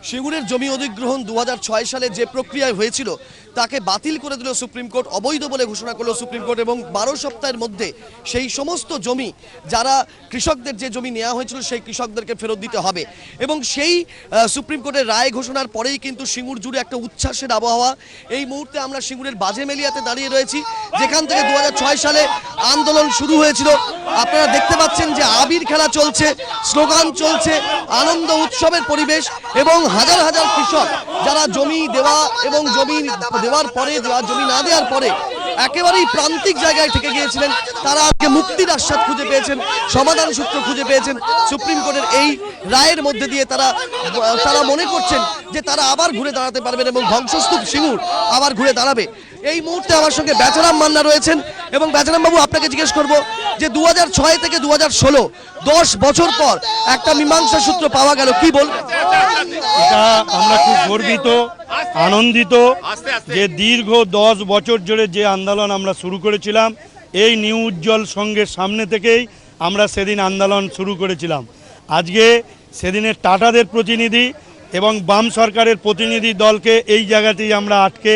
সিঙ্গুরের জমি অধিগ্রহণ 2006 সালে যে প্রক্রিয়ায় হয়েছিল তাকে বাতিল করে দিল সুপ্রিম কোর্ট, অবৈধ বলে ঘোষণা করলো সুপ্রিম কোর্ট এবং 12 সপ্তাহের মধ্যে সেই সমস্ত জমি যারা কৃষকদের যে জমি নেওয়া হয়েছিল সেই কৃষকদেরকে ফেরত দিতে হবে। এবং সেই সুপ্রিম কোর্টের রায় ঘোষণার পরেই কিন্তু সিঙ্গুর জুড়ে একটা উচ্ছ্বাসের আবহাওয়া। এই মুহূর্তে আমরা সিঙ্গুরের বাজেমেলিয়াতে দাঁড়িয়ে রয়েছি, যেখান থেকে 2006 সালে আন্দোলন শুরু হয়েছিল। আপনারা দেখতে পাচ্ছেন যে আবির খেলা চলছে, স্লোগান চলছে, আনন্দ উৎসবের পরিবেশ এবং হাজার হাজার কৃষক যারা জমি দেওয়া এবং জমি দেওয়ার পরে জমি না দেওয়ার পরে একেবারেই প্রান্তিক জায়গায় থেকে গিয়েছিলেন, তারা আজকে মুক্তির আশ্বাস খুঁজে পেয়েছেন, সমাধান সূত্র খুঁজে পেয়েছেন সুপ্রিম কোর্টের এই রায়ের মধ্যে দিয়ে। তারা মনে করছেন যে তারা আবার ঘুরে দাঁড়াতে পারবেন এবং ধ্বংসস্তূপ সিঙ্গুর আবার ঘুরে দাঁড়াবে। এই মুহূর্তে আমার সঙ্গে বেচারাম মান্না রয়েছেন এবং বেচারাম বাবু, আপনাকে জিজ্ঞেস করব যে 2006 থেকে 2016 10 বছর পর একটা মীমাংসা সূত্র পাওয়া গেল, কি বলবেন? এটা আমরা খুব গর্বিত, আনন্দিত যে দীর্ঘ 10 বছর জুড়ে যে আন্দোলন আমরা শুরু করেছিলাম, এই নিউ উজ্জ্বল সংঘের সামনে থেকেই আমরা সেদিন আন্দোলন শুরু করেছিলাম। আজকে সেদিনের টাটাদের প্রতিনিধি এবং বাম সরকারের প্রতিনিধি দলকে এই জায়গাতেই আমরা আটকে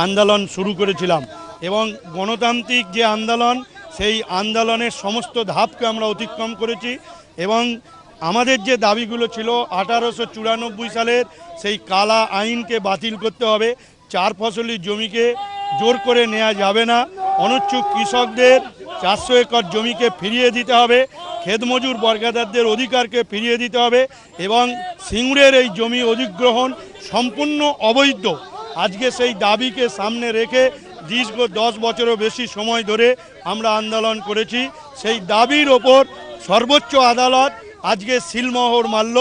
আন্দোলন শুরু করেছিলাম এবং গণতান্ত্রিক যে আন্দোলন, সেই আন্দোলনের সমস্ত ধাপকে আমরা অতিক্রম করেছি এবং আমাদের যে দাবিগুলো ছিল 1894 সালের সেই কালা আইনকে বাতিল করতে হবে, 4 ফসলি জমিকে জোর করে নেওয়া যাবে না, অনুচ্ছুক কৃষকদের 400 একর জমিকে ফিরিয়ে দিতে হবে, খেতমজুর বর্গাদারদের অধিকারকে ফিরিয়ে দিতে হবে এবং সিঙ্গুরের এই জমি অধিগ্রহণ সম্পূর্ণ অবৈধ। আজকে সেই দাবিকে সামনে রেখে দীর্ঘ 10 বছরও বেশি সময় ধরে আমরা আন্দোলন করেছি। সেই দাবির ওপর সর্বোচ্চ আদালত আজকে সিলমোহর মারল।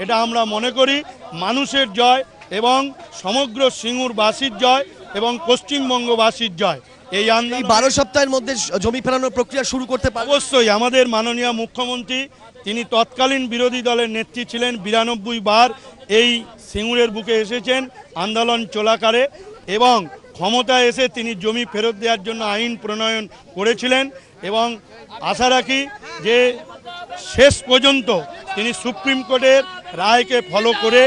এটা আমরা মনে করি মানুষের জয় এবং সমগ্র সিঙ্গুরবাসীর জয় এবং পশ্চিমবঙ্গবাসীর জয়। এই 12 সপ্তাহের মধ্যে জমি ফেরানোর প্রক্রিয়া শুরু করতে পারে অবশ্যই। আমাদের মাননীয় মুখ্যমন্ত্রী, তিনি তৎকালীন বিরোধী দলের নেত্রী ছিলেন, 92 বার এই সিঙ্গুরের বুকে এসেছেন আন্দোলন চলাকালে এবং ক্ষমতায় এসে তিনি জমি ফেরত দেওয়ার জন্য আইন প্রণয়ন করেছিলেন এবং আশা রাখি যে শেষ পর্যন্ত তিনি সুপ্রিম কোর্টের রায়কে ফলো করে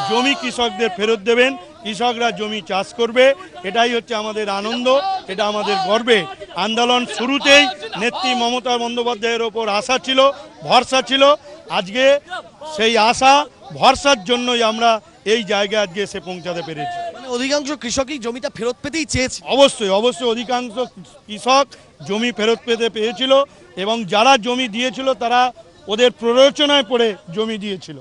জমি কৃষকদের ফেরত দেবেন, কৃষকরা জমি চাষ করবে। এটাই হচ্ছে আমাদের আনন্দ, এটা আমাদের গর্বে। আন্দোলন শুরুতেই নেত্রী মমতা বন্দ্যোপাধ্যায়ের ওপর আশা ছিল, ভরসা ছিল। আজকে সেই আশা ভরসার জন্যই আমরা এই জায়গায় আজকে এসে পৌঁছাতে পেরেছি। অধিকাংশ কৃষকই জমিটা ফেরত পেতেই চেয়েছে। অবশ্যই অধিকাংশ কৃষক জমি ফেরত পেতে পেয়েছিল এবং যারা জমি দিয়েছিল তারা ওদের প্ররোচনায় পড়ে জমি দিয়েছিল।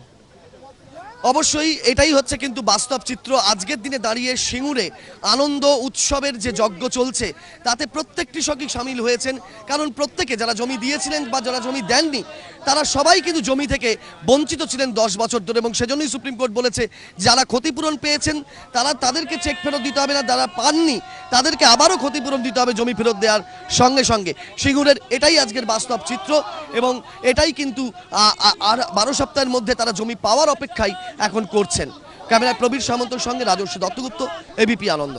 অবশ্যই এটাই হচ্ছে কিন্তু বাস্তব চিত্র। আজকের দিনে দাঁড়িয়ে সিঙ্গুরে আনন্দ উৎসবের যে যজ্ঞ চলছে তাতে প্রত্যেক কৃষকই সামিল হয়েছেন, কারণ প্রত্যেকে যারা জমি দিয়েছিলেন বা যারা জমি দেননি তারা সবাই কিন্তু জমি থেকে বঞ্চিত ছিলেন 10 বছর ধরে এবং সেজন্যই সুপ্রিম কোর্ট বলেছে যারা ক্ষতিপূরণ পেয়েছেন তাদেরকে চেক ফেরত দিতে হবে না, যারা পাননি তাদেরকে আবারও ক্ষতিপূরণ দিতে হবে জমি ফেরত দেওয়ার সঙ্গে সঙ্গে। সিঙ্গুরের এটাই আজকের বাস্তব চিত্র এবং এটাই কিন্তু আর 12 সপ্তাহের মধ্যে তারা জমি পাওয়ার অপেক্ষায় এখন করছেন। ক্যামেরায় প্রবীর সামন্তর সঙ্গে রাজস্বী দত্তগুপ্ত, এবিপি আনন্দ।